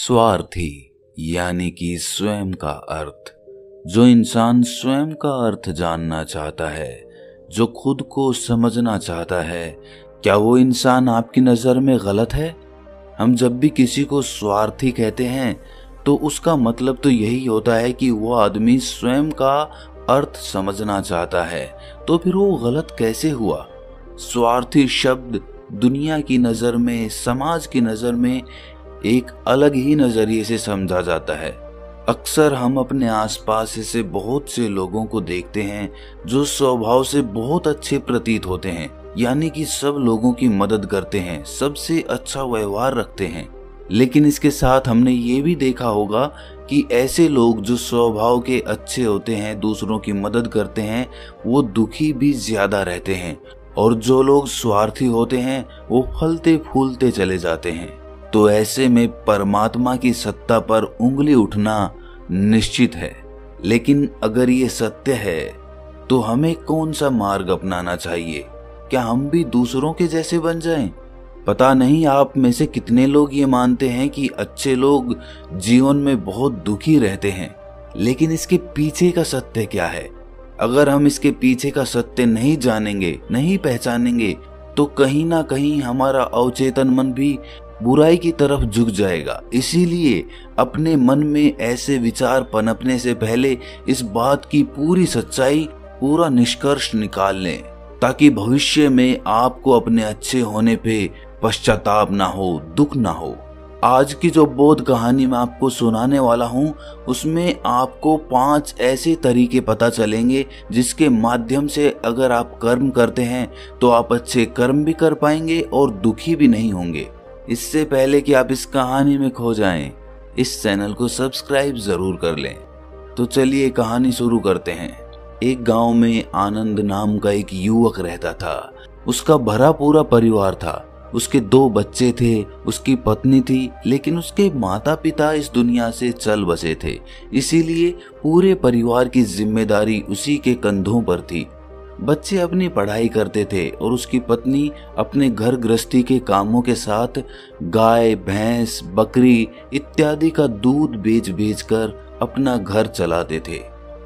स्वार्थी यानी कि स्वयं का अर्थ। जो इंसान स्वयं का अर्थ जानना चाहता है, जो खुद को समझना चाहता है, क्या वो इंसान आपकी नज़र में गलत है? हम जब भी किसी को स्वार्थी कहते हैं तो उसका मतलब तो यही होता है कि वो आदमी स्वयं का अर्थ समझना चाहता है। तो फिर वो गलत कैसे हुआ? स्वार्थी शब्द दुनिया की नज़र में, समाज की नज़र में एक अलग ही नज़रिए से समझा जाता है। अक्सर हम अपने आसपास ऐसे बहुत से लोगों को देखते हैं जो स्वभाव से बहुत अच्छे प्रतीत होते हैं, यानी कि सब लोगों की मदद करते हैं, सबसे अच्छा व्यवहार रखते हैं। लेकिन इसके साथ हमने ये भी देखा होगा कि ऐसे लोग जो स्वभाव के अच्छे होते हैं, दूसरों की मदद करते हैं, वो दुखी भी ज्यादा रहते हैं। और जो लोग स्वार्थी होते हैं वो फलते फूलते चले जाते हैं। तो ऐसे में परमात्मा की सत्ता पर उंगली उठना निश्चित है। लेकिन अगर ये सत्य है तो हमें कौन सा मार्ग अपनाना चाहिए? क्या हम भी दूसरों के जैसे बन जाएं? पता नहीं आप में से कितने लोग ये मानते हैं कि अच्छे लोग जीवन में बहुत दुखी रहते हैं, लेकिन इसके पीछे का सत्य क्या है? अगर हम इसके पीछे का सत्य नहीं जानेंगे, नहीं पहचानेंगे, तो कहीं ना कहीं हमारा अवचेतन मन भी बुराई की तरफ झुक जाएगा। इसीलिए अपने मन में ऐसे विचार पनपने से पहले इस बात की पूरी सच्चाई, पूरा निष्कर्ष निकाल लें, ताकि भविष्य में आपको अपने अच्छे होने पे पश्चाताप ना हो, दुख ना हो। आज की जो बोध कहानी मैं आपको सुनाने वाला हूँ, उसमें आपको 5 ऐसे तरीके पता चलेंगे जिसके माध्यम से अगर आप कर्म करते हैं तो आप अच्छे कर्म भी कर पाएंगे और दुखी भी नहीं होंगे। इससे पहले कि आप इस कहानी में खो जाएं, इस चैनल को सब्सक्राइब जरूर कर लें। तो चलिए कहानी शुरू करते हैं। एक गांव में आनंद नाम का एक युवक रहता था। उसका भरा पूरा परिवार था। उसके 2 बच्चे थे, उसकी पत्नी थी, लेकिन उसके माता पिता इस दुनिया से चल बसे थे। इसीलिए पूरे परिवार की जिम्मेदारी उसी के कंधों पर थी। बच्चे अपनी पढ़ाई करते थे और उसकी पत्नी अपने घर गृहस्थी के कामों के साथ गाय, भैंस, बकरी इत्यादि का दूध बेच बेच कर अपना घर चलाते थे।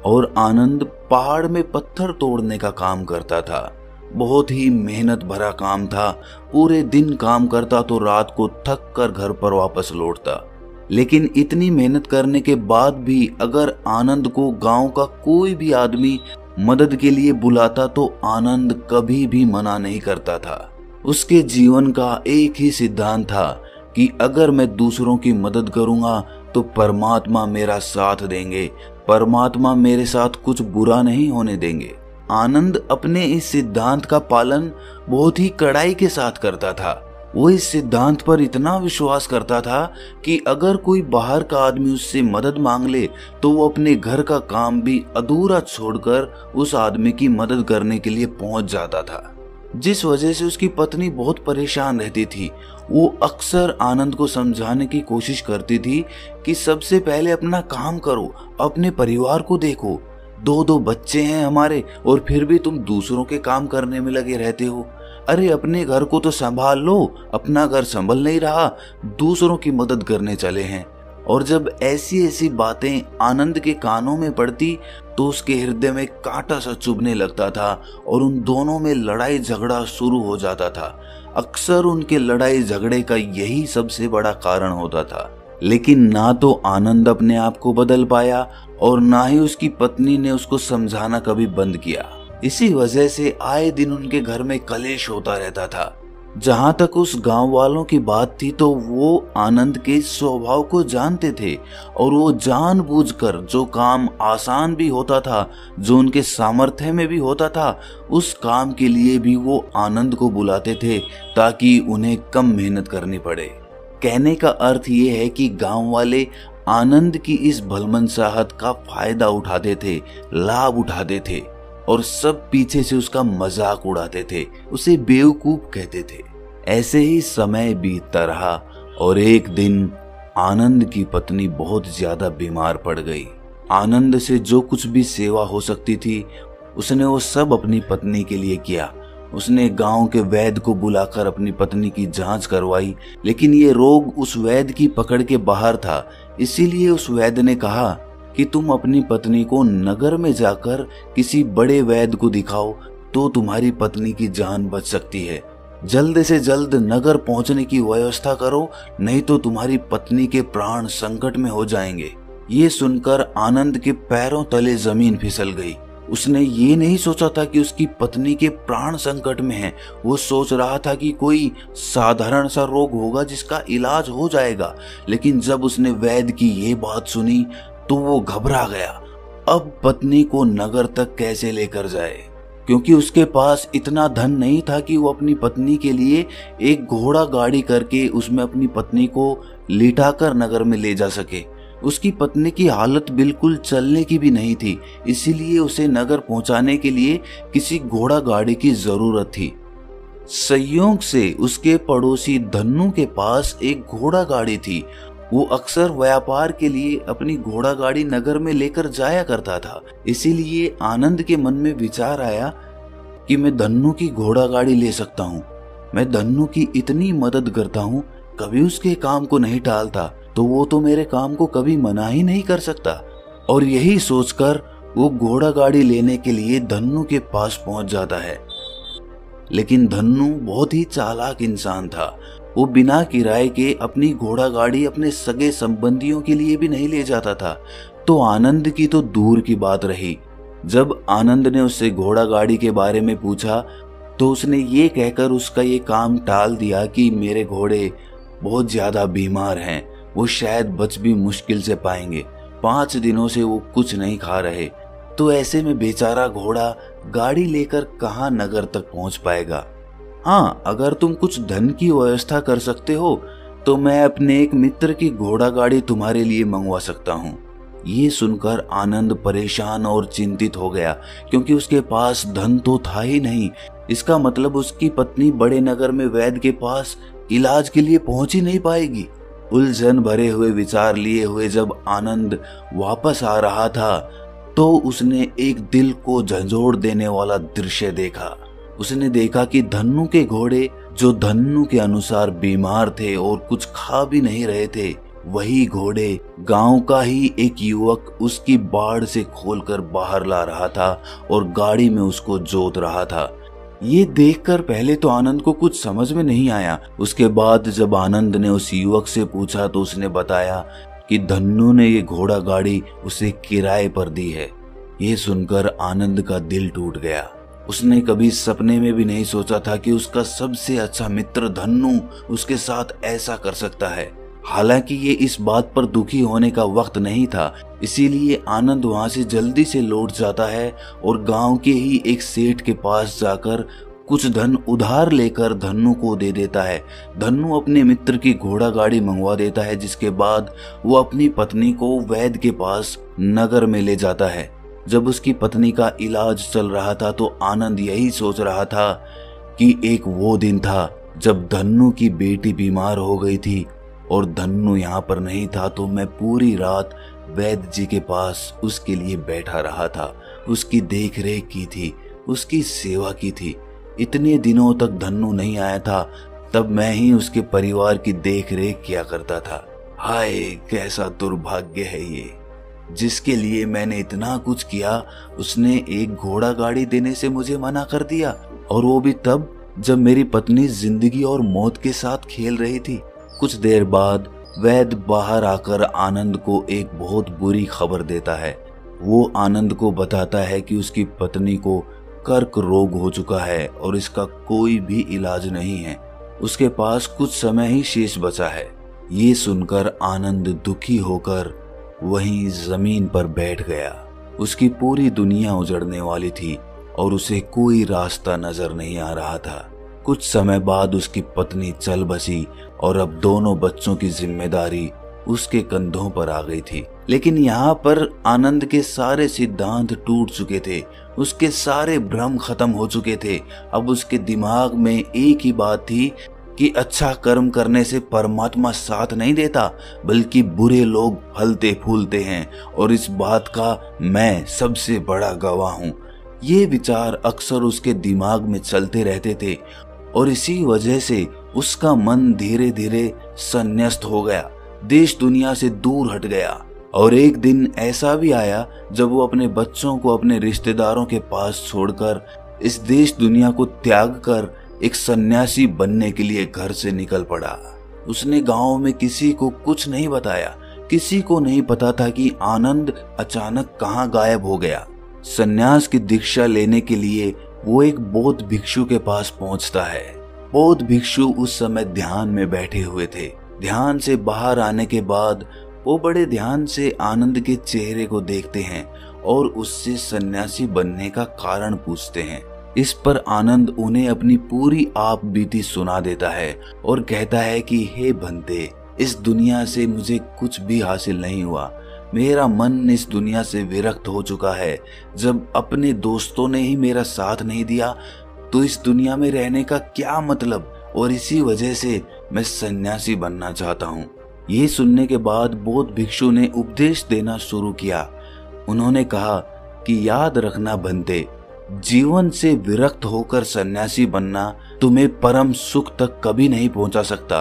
और आनंद पहाड़ में पत्थर तोड़ने का काम करता था। बहुत ही मेहनत भरा काम था। पूरे दिन काम करता तो रात को थक कर घर पर वापस लौटता। लेकिन इतनी मेहनत करने के बाद भी अगर आनंद को गांव का कोई भी आदमी मदद के लिए बुलाता तो आनंद कभी भी मना नहीं करता था। उसके जीवन का एक ही सिद्धांत था कि अगर मैं दूसरों की मदद करूंगा तो परमात्मा मेरा साथ देंगे, परमात्मा मेरे साथ कुछ बुरा नहीं होने देंगे। आनंद अपने इस सिद्धांत का पालन बहुत ही कड़ाई के साथ करता था। वो इस सिद्धांत पर इतना विश्वास करता था कि अगर कोई बाहर का आदमी उससे मदद मांग ले तो वो अपने घर का काम भी अधूरा छोड़कर उस आदमी की मदद करने के लिए पहुंच जाता था। जिस वजह से उसकी पत्नी बहुत परेशान रहती थी। वो अक्सर आनंद को समझाने की कोशिश करती थी कि सबसे पहले अपना काम करो, अपने परिवार को देखो। 2 बच्चे हैं हमारे और फिर भी तुम दूसरों के काम करने में लगे रहते हो। अरे अपने घर को तो संभाल लो, अपना घर संभल नहीं रहा, दूसरों की मदद करने चले हैं। और जब ऐसी ऐसी बातें आनंद के कानों में पड़ती तो उसके हृदय में कांटा सा चुभने लगता था और उन दोनों में लड़ाई झगड़ा शुरू हो जाता था। अक्सर उनके लड़ाई झगड़े का यही सबसे बड़ा कारण होता था। लेकिन ना तो आनंद अपने आप को बदल पाया और ना ही उसकी पत्नी ने उसको समझाना कभी बंद किया। इसी वजह से आए दिन उनके घर में कलेश होता रहता था। जहां तक उस गांव वालों की बात थी तो वो आनंद के स्वभाव को जानते थे और वो जानबूझकर जो काम आसान भी होता था, जो उनके सामर्थ्य में भी होता था, उस काम के लिए भी वो आनंद को बुलाते थे ताकि उन्हें कम मेहनत करनी पड़े। कहने का अर्थ ये है कि गांव वाले आनंद की इस भलमनसाहत का फायदा उठाते थे, लाभ उठाते थे और सब पीछे से उसका मजाक उड़ाते थे, उसे बेवकूफ कहते थे। ऐसे ही समय बीतता रहा और एक दिन आनंद की पत्नी बहुत ज्यादा बीमार पड़ गई। आनंद से जो कुछ भी सेवा हो सकती थी उसने वो सब अपनी पत्नी के लिए किया। उसने गांव के वैद्य को बुलाकर अपनी पत्नी की जांच करवाई, लेकिन ये रोग उस वैद्य की पकड़ के बाहर था। इसीलिए उस वैद्य ने कहा कि तुम अपनी पत्नी को नगर में जाकर किसी बड़े वैद्य को दिखाओ तो तुम्हारी पत्नी की जान बच सकती है। जल्द से जल्द नगर पहुंचने की व्यवस्था करो, नहीं तो तुम्हारी पत्नी के प्राण संकट में हो जाएंगे। ये सुनकर आनंद के पैरों तले जमीन फिसल गई। उसने ये नहीं सोचा था कि उसकी पत्नी के प्राण संकट में हैं। वो सोच रहा था कि कोई साधारण सा रोग होगा जिसका इलाज हो जाएगा। लेकिन जब उसने वैद्य की ये बात सुनी तो वो घबरा गया। अब पत्नी को नगर तक कैसे लेकर जाए, क्योंकि उसके पास इतना धन नहीं था कि वो अपनी पत्नी के लिए एक घोड़ा गाड़ी करके उसमें अपनी पत्नी को लिटाकर नगर में ले जा सके। उसकी पत्नी की हालत बिल्कुल चलने की भी नहीं थी, इसीलिए उसे नगर पहुंचाने के लिए किसी घोड़ा गाड़ी की जरूरत थी। संयोग से उसके पड़ोसी धन्नू के पास एक घोड़ा गाड़ी थी। वो अक्सर व्यापार के लिए अपनी घोड़ा गाड़ी नगर में लेकर जाया करता था। इसीलिए आनंद के मन में विचार आया कि मैं धन्नू की घोड़ा गाड़ी ले सकता हूँ। मैं धन्नू की इतनी मदद करता हूँ, कभी उसके काम को नहीं टालता, तो वो तो मेरे काम को कभी मना ही नहीं कर सकता। और यही सोचकर वो घोड़ा गाड़ी लेने के लिए धन्नू के पास पहुंच जाता है। लेकिन धन्नू बहुत ही चालाक इंसान था। वो बिना किराए के अपनी घोड़ा गाड़ी अपने सगे संबंधियों के लिए भी नहीं ले जाता था, तो आनंद की तो दूर की बात रही। जब आनंद ने उससे घोड़ा गाड़ी के बारे में पूछा तो उसने ये कहकर उसका ये काम टाल दिया कि मेरे घोड़े बहुत ज्यादा बीमार हैं, वो शायद बच भी मुश्किल से पाएंगे। 5 दिनों से वो कुछ नहीं खा रहे, तो ऐसे में बेचारा घोड़ा गाड़ी लेकर कहाँ नगर तक पहुंच पाएगा। हाँ, अगर तुम कुछ धन की व्यवस्था कर सकते हो तो मैं अपने एक मित्र की घोड़ा गाड़ी तुम्हारे लिए मंगवा सकता हूँ। ये सुनकर आनंद परेशान और चिंतित हो गया, क्योंकि उसके पास धन तो था ही नहीं। इसका मतलब उसकी पत्नी बड़े नगर में वैद्य के पास इलाज के लिए पहुंच ही नहीं पाएगी। उलझन भरे हुए विचार लिए हुए जब आनंद वापस आ रहा था तो उसने एक दिल को झंझोड़ देने वाला दृश्य देखा। उसने देखा कि धन्नू के घोड़े, जो धन्नू के अनुसार बीमार थे और कुछ खा भी नहीं रहे थे, वही घोड़े गांव का ही एक युवक उसकी बाड़ से खोलकर बाहर ला रहा था और गाड़ी में उसको जोत रहा था। ये देखकर पहले तो आनंद को कुछ समझ में नहीं आया। उसके बाद जब आनंद ने उस युवक से पूछा तो उसने बताया कि धन्नू ने ये घोड़ा गाड़ी उसे किराए पर दी है। ये सुनकर आनंद का दिल टूट गया। उसने कभी सपने में भी नहीं सोचा था कि उसका सबसे अच्छा मित्र धन्नू उसके साथ ऐसा कर सकता है। हालांकि ये इस बात पर दुखी होने का वक्त नहीं था, इसीलिए आनंद वहां से जल्दी से लौट जाता है और गांव के ही एक सेठ के पास जाकर कुछ धन उधार लेकर धन्नू को दे देता है। धन्नू अपने मित्र की घोड़ा गाड़ी मंगवा देता है, जिसके बाद वो अपनी पत्नी को वैद्य के पास नगर में ले जाता है। जब उसकी पत्नी का इलाज चल रहा था तो आनंद यही सोच रहा था कि एक वो दिन था जब धन्नू की बेटी बीमार हो गई थी और धन्नू यहाँ पर नहीं था, तो मैं पूरी रात वैद्य जी के पास उसके लिए बैठा रहा था, उसकी देख रेख की थी, उसकी सेवा की थी। इतने दिनों तक धन्नू नहीं आया था, तब मैं ही उसके परिवार की देख रेख किया करता था। हाय, कैसा दुर्भाग्य है ये। जिसके लिए मैंने इतना कुछ किया, उसने एक घोड़ा गाड़ी देने से मुझे मना कर दिया, और वो भी तब जब मेरी पत्नी जिंदगी और मौत के साथ खेल रही थी। कुछ देर बाद वैद्य बाहर आकर आनंद को एक बहुत बुरी खबर देता है। वो आनंद को बताता है कि उसकी पत्नी को कर्क रोग हो चुका है और इसका कोई भी इलाज नहीं है। उसके पास कुछ समय ही शेष बचा है। ये सुनकर आनंद दुखी होकर वहीं जमीन पर बैठ गया। उसकी पूरी दुनिया उजड़ने वाली थी और उसे कोई रास्ता नजर नहीं आ रहा था। कुछ समय बाद उसकी पत्नी चल बसी और अब दोनों बच्चों की जिम्मेदारी उसके कंधों पर आ गई थी। लेकिन यहाँ पर आनंद के सारे सिद्धांत टूट चुके थे, उसके सारे भ्रम खत्म हो चुके थे। अब उसके दिमाग में एक ही बात थी कि अच्छा कर्म करने से परमात्मा साथ नहीं देता, बल्कि बुरे लोग फलते फूलते हैं, और इस बात का मैं सबसे बड़ा गवाह हूँ। ये विचार अक्सर उसके दिमाग में चलते रहते थे और इसी वजह से उसका मन धीरे धीरे संन्यास्त हो गया, देश दुनिया से दूर हट गया। और एक दिन ऐसा भी आया जब वो अपने बच्चों को अपने रिश्तेदारों के पास छोड़कर इस देश दुनिया को त्याग कर एक सन्यासी बनने के लिए घर से निकल पड़ा। उसने गांव में किसी को कुछ नहीं बताया, किसी को नहीं पता था कि आनंद अचानक कहां गायब हो गया। सन्यास की दीक्षा लेने के लिए वो एक बौद्ध भिक्षु के पास पहुंचता है। बौद्ध भिक्षु उस समय ध्यान में बैठे हुए थे। ध्यान से बाहर आने के बाद वो बड़े ध्यान से आनंद के चेहरे को देखते हैं और उससे सन्यासी बनने का कारण पूछते हैं। इस पर आनंद उन्हें अपनी पूरी आप बीती सुना देता है और कहता है कि हे बंते, इस दुनिया से मुझे कुछ भी हासिल नहीं हुआ। मेरा मन इस दुनिया से विरक्त हो चुका है। जब अपने दोस्तों ने ही मेरा साथ नहीं दिया तो इस दुनिया में रहने का क्या मतलब, और इसी वजह से मैं सन्यासी बनना चाहता हूँ। ये सुनने के बाद बौद्ध भिक्षु ने उपदेश देना शुरू किया। उन्होंने कहा कि याद रखना बंते, जीवन से विरक्त होकर सन्यासी बनना तुम्हें परम सुख तक कभी नहीं पहुंचा सकता,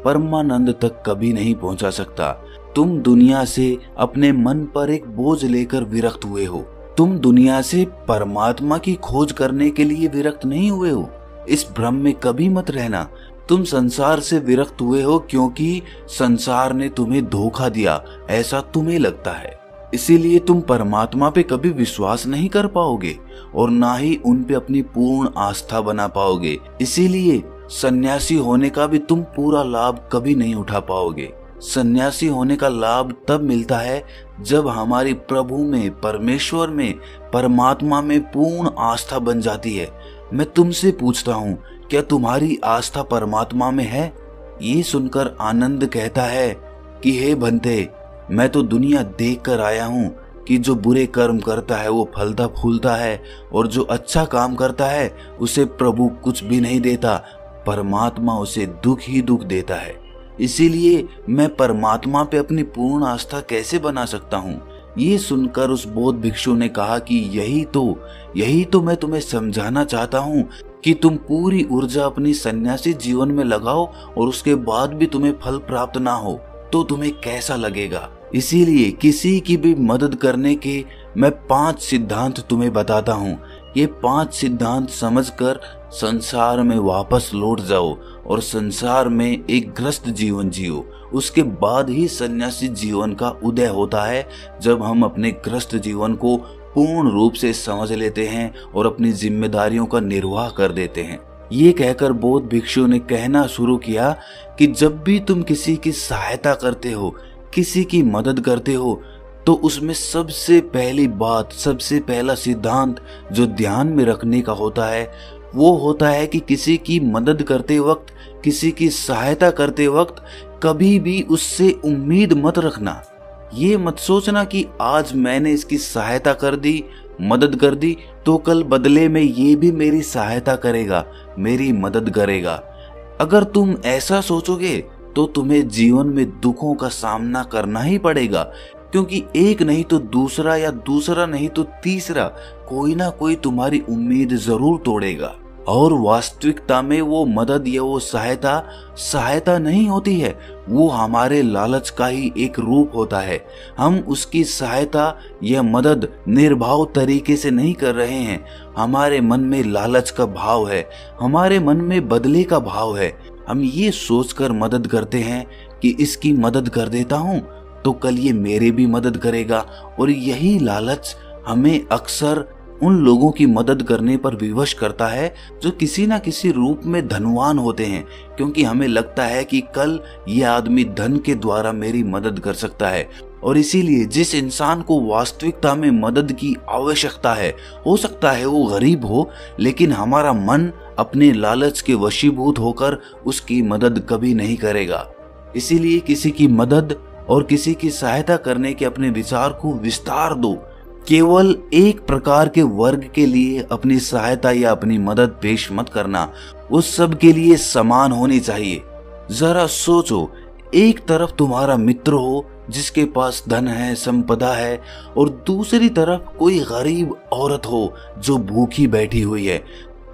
परमानंद तक कभी नहीं पहुंचा सकता। तुम दुनिया से अपने मन पर एक बोझ लेकर विरक्त हुए हो। तुम दुनिया से परमात्मा की खोज करने के लिए विरक्त नहीं हुए हो। इस भ्रम में कभी मत रहना। तुम संसार से विरक्त हुए हो क्योंकि संसार ने तुम्हें धोखा दिया, ऐसा तुम्हें लगता है। इसीलिए तुम परमात्मा पे कभी विश्वास नहीं कर पाओगे और ना ही उन पे अपनी पूर्ण आस्था बना पाओगे। इसीलिए सन्यासी होने का भी तुम पूरा लाभ कभी नहीं उठा पाओगे। सन्यासी होने का लाभ तब मिलता है जब हमारी प्रभु में, परमेश्वर में, परमात्मा में पूर्ण आस्था बन जाती है। मैं तुमसे पूछता हूँ, क्या तुम्हारी आस्था परमात्मा में है? ये सुनकर आनंद कहता है कि हे बंते, मैं तो दुनिया देख कर आया हूँ कि जो बुरे कर्म करता है वो फलता फूलता है और जो अच्छा काम करता है उसे प्रभु कुछ भी नहीं देता, परमात्मा उसे दुख ही दुख देता है। इसीलिए मैं परमात्मा पे अपनी पूर्ण आस्था कैसे बना सकता हूँ? ये सुनकर उस बौद्ध भिक्षु ने कहा कि यही तो मैं तुम्हें समझाना चाहता हूँ कि तुम पूरी ऊर्जा अपनी सन्यासी जीवन में लगाओ और उसके बाद भी तुम्हें फल प्राप्त ना हो तो तुम्हें कैसा लगेगा। इसीलिए किसी की भी मदद करने के मैं 5 सिद्धांत तुम्हें बताता हूँ। ये 5 सिद्धांत समझकर संसार में वापस लौट जाओ और संसार में एक ग्रस्त जीवन जियो। उसके बाद ही सन्यासी जीवन का उदय होता है, जब हम अपने ग्रस्त जीवन को पूर्ण रूप से समझ लेते हैं और अपनी जिम्मेदारियों का निर्वाह कर देते हैं। ये कहकर बौद्ध भिक्षु ने कहना शुरू किया कि जब भी तुम किसी की सहायता करते हो, किसी की मदद करते हो, तो उसमें सबसे पहली बात, सबसे पहला सिद्धांत जो ध्यान में रखने का होता है वो होता है कि किसी की मदद करते वक्त, किसी की सहायता करते वक्त कभी भी उससे उम्मीद मत रखना। ये मत सोचना कि आज मैंने इसकी सहायता कर दी, मदद कर दी, तो कल बदले में ये भी मेरी सहायता करेगा, मेरी मदद करेगा। अगर तुम ऐसा सोचोगे तो तुम्हें जीवन में दुखों का सामना करना ही पड़ेगा, क्योंकि एक नहीं तो दूसरा या दूसरा नहीं तो तीसरा कोई ना कोई तुम्हारी उम्मीद जरूर तोड़ेगा। और वास्तविकता में वो मदद या वो सहायता नहीं होती है, वो हमारे लालच का ही एक रूप होता है। हम उसकी सहायता या मदद निर्भाव तरीके से नहीं कर रहे हैं। हमारे मन में लालच का भाव है, हमारे मन में बदले का भाव है। हम ये सोचकर मदद करते हैं कि इसकी मदद कर देता हूँ तो कल ये मेरे भी मदद करेगा, और यही लालच हमें अक्सर उन लोगों की मदद करने पर विवश करता है जो किसी ना किसी रूप में धनवान होते हैं, क्योंकि हमें लगता है कि कल ये आदमी धन के द्वारा मेरी मदद कर सकता है। और इसीलिए जिस इंसान को वास्तविकता में मदद की आवश्यकता है, हो सकता है वो गरीब हो, लेकिन हमारा मन अपने लालच के वशीभूत होकर उसकी मदद कभी नहीं करेगा। इसीलिए किसी की मदद और किसी की सहायता करने के अपने विचार को विस्तार दो। केवल एक प्रकार के वर्ग के लिए अपनी सहायता या अपनी मदद पेश मत करना, उस सब के लिए समान होनी चाहिए। जरा सोचो, एक तरफ तुम्हारा मित्र हो जिसके पास धन है, संपदा है, और दूसरी तरफ कोई गरीब औरत हो जो भूखी बैठी हुई है।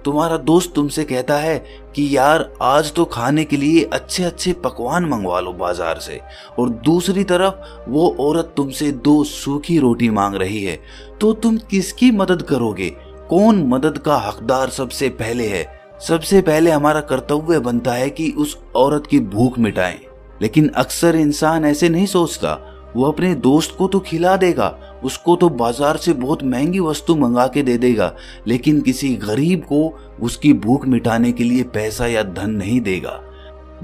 तुम्हारा दोस्त तुमसे कहता है कि यार आज तो खाने के लिए अच्छे अच्छे पकवान मंगवा लो बाजार से, और दूसरी तरफ वो औरत तुमसे 2 सूखी रोटी मांग रही है। तो तुम किसकी मदद करोगे? कौन मदद का हकदार सबसे पहले है? सबसे पहले हमारा कर्तव्य बनता है कि उस औरत की भूख मिटाएं। लेकिन अक्सर इंसान ऐसे नहीं सोचता। वो अपने दोस्त को तो खिला देगा, उसको तो बाजार से बहुत महंगी वस्तु मंगा के दे देगा, लेकिन किसी गरीब को उसकी भूख मिटाने के लिए पैसा या धन नहीं देगा।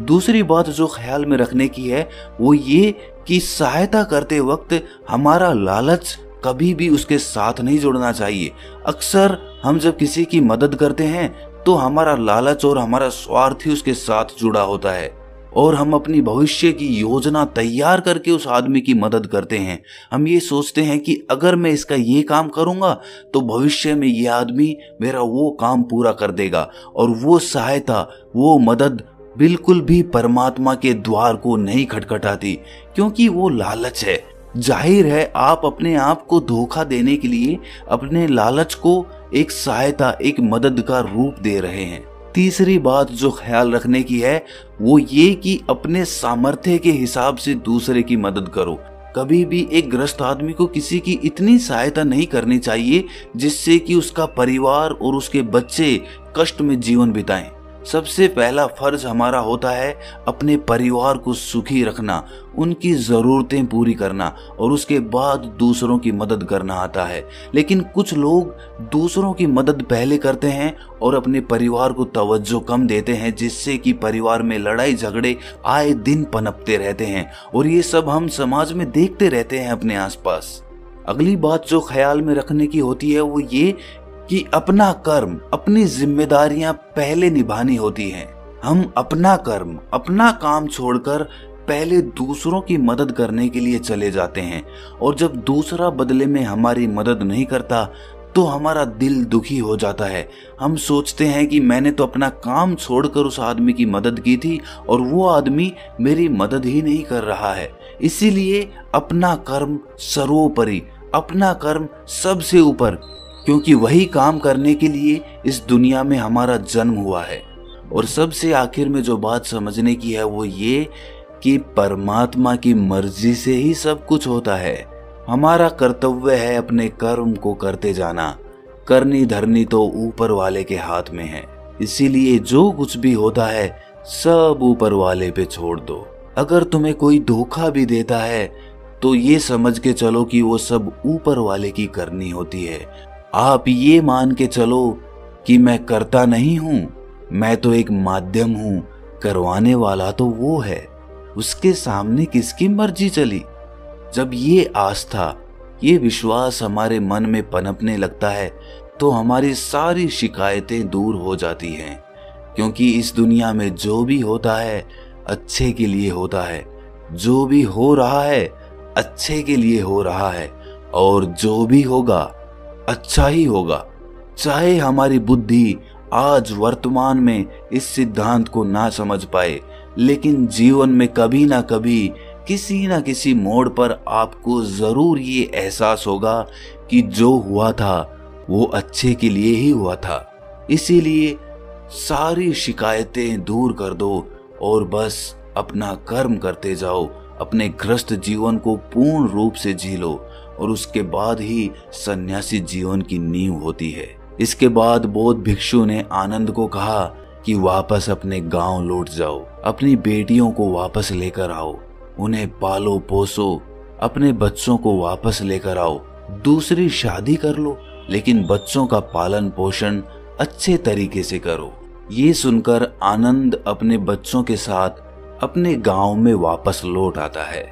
दूसरी बात जो ख्याल में रखने की है वो ये कि सहायता करते वक्त हमारा लालच कभी भी उसके साथ नहीं जुड़ना चाहिए। अक्सर हम जब किसी की मदद करते हैं तो हमारा लालच और हमारा स्वार्थ ही उसके साथ जुड़ा होता है, और हम अपनी भविष्य की योजना तैयार करके उस आदमी की मदद करते हैं। हम ये सोचते हैं कि अगर मैं इसका ये काम करूंगा तो भविष्य में ये आदमी मेरा वो काम पूरा कर देगा, और वो सहायता, वो मदद बिल्कुल भी परमात्मा के द्वार को नहीं खटखटाती, क्योंकि वो लालच है। जाहिर है आप अपने आप को धोखा देने के लिए अपने लालच को एक सहायता, एक मदद का रूप दे रहे हैं। तीसरी बात जो ख्याल रखने की है वो ये कि अपने सामर्थ्य के हिसाब से दूसरे की मदद करो। कभी भी एक ग्रस्त आदमी को किसी की इतनी सहायता नहीं करनी चाहिए जिससे कि उसका परिवार और उसके बच्चे कष्ट में जीवन बिताएं। सबसे पहला फर्ज हमारा होता है अपने परिवार को सुखी रखना, उनकी ज़रूरतें पूरी करना, और उसके बाद दूसरों की मदद करना आता है। लेकिन कुछ लोग दूसरों की मदद पहले करते हैं और अपने परिवार को तवज्जो कम देते हैं, जिससे कि परिवार में लड़ाई झगड़े आए दिन पनपते रहते हैं, और ये सब हम समाज में देखते रहते हैं अपने आसपास। अगली बात जो ख्याल में रखने की होती है वो ये कि अपना कर्म, अपनी जिम्मेदारियां पहले निभानी होती हैं। हम अपना कर्म, अपना काम छोड़कर पहले दूसरों की मदद करने के लिए चले जाते हैं, और जब दूसरा बदले में हमारी मदद नहीं करता तो हमारा दिल दुखी हो जाता है। हम सोचते हैं कि मैंने तो अपना काम छोड़कर उस आदमी की मदद की थी और वो आदमी मेरी मदद ही नहीं कर रहा है। इसीलिए अपना कर्म सर्वोपरि, अपना कर्म सबसे ऊपर, क्योंकि वही काम करने के लिए इस दुनिया में हमारा जन्म हुआ है। और सबसे आखिर में जो बात समझने की है वो ये कि परमात्मा की मर्जी से ही सब कुछ होता है। हमारा कर्तव्य है अपने कर्म को करते जाना। करनी धरनी तो ऊपर वाले के हाथ में है, इसीलिए जो कुछ भी होता है सब ऊपर वाले पे छोड़ दो। अगर तुम्हें कोई धोखा भी देता है तो ये समझ के चलो कि वो सब ऊपर वाले की करनी होती है। आप ये मान के चलो कि मैं करता नहीं हूं, मैं तो एक माध्यम हूं, करवाने वाला तो वो है। उसके सामने किसकी मर्जी चली? जब ये आस्था, ये विश्वास हमारे मन में पनपने लगता है तो हमारी सारी शिकायतें दूर हो जाती हैं, क्योंकि इस दुनिया में जो भी होता है अच्छे के लिए होता है। जो भी हो रहा है अच्छे के लिए हो रहा है, और जो भी होगा अच्छा ही होगा। चाहे हमारी बुद्धि आज वर्तमान में इस सिद्धांत को ना समझ पाए, लेकिन जीवन में कभी ना कभी किसी ना किसी मोड़ पर आपको जरूर ये एहसास होगा कि जो हुआ था वो अच्छे के लिए ही हुआ था। इसीलिए सारी शिकायतें दूर कर दो और बस अपना कर्म करते जाओ। अपने ग्रस्त जीवन को पूर्ण रूप से जी लो, और उसके बाद ही सन्यासी जीवन की नींव होती है। इसके बाद बौद्ध भिक्षु ने आनंद को कहा कि वापस अपने गांव लौट जाओ, अपनी बेटियों को वापस लेकर आओ, उन्हें पालो पोसो, अपने बच्चों को वापस लेकर आओ, दूसरी शादी कर लो, लेकिन बच्चों का पालन पोषण अच्छे तरीके से करो। ये सुनकर आनंद अपने बच्चों के साथ अपने गांव में वापस लौट आता है।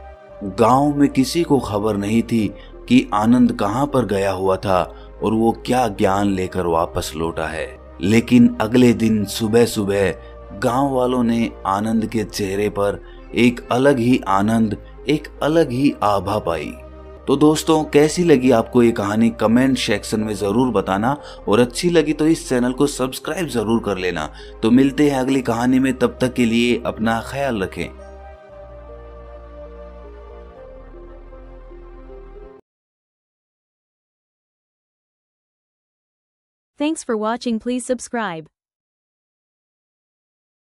गांव में किसी को खबर नहीं थी कि आनंद कहां पर गया हुआ था और वो क्या ज्ञान लेकर वापस लौटा है। लेकिन अगले दिन सुबह सुबह गांव वालों ने आनंद के चेहरे पर एक अलग ही आनंद, एक अलग ही आभा पाई। तो दोस्तों, कैसी लगी आपको ये कहानी कमेंट सेक्शन में जरूर बताना, और अच्छी लगी तो इस चैनल को सब्सक्राइब जरूर कर लेना। तो मिलते हैं अगली कहानी में, तब तक के लिए अपना ख्याल रखें। Thanks for watching. Please subscribe.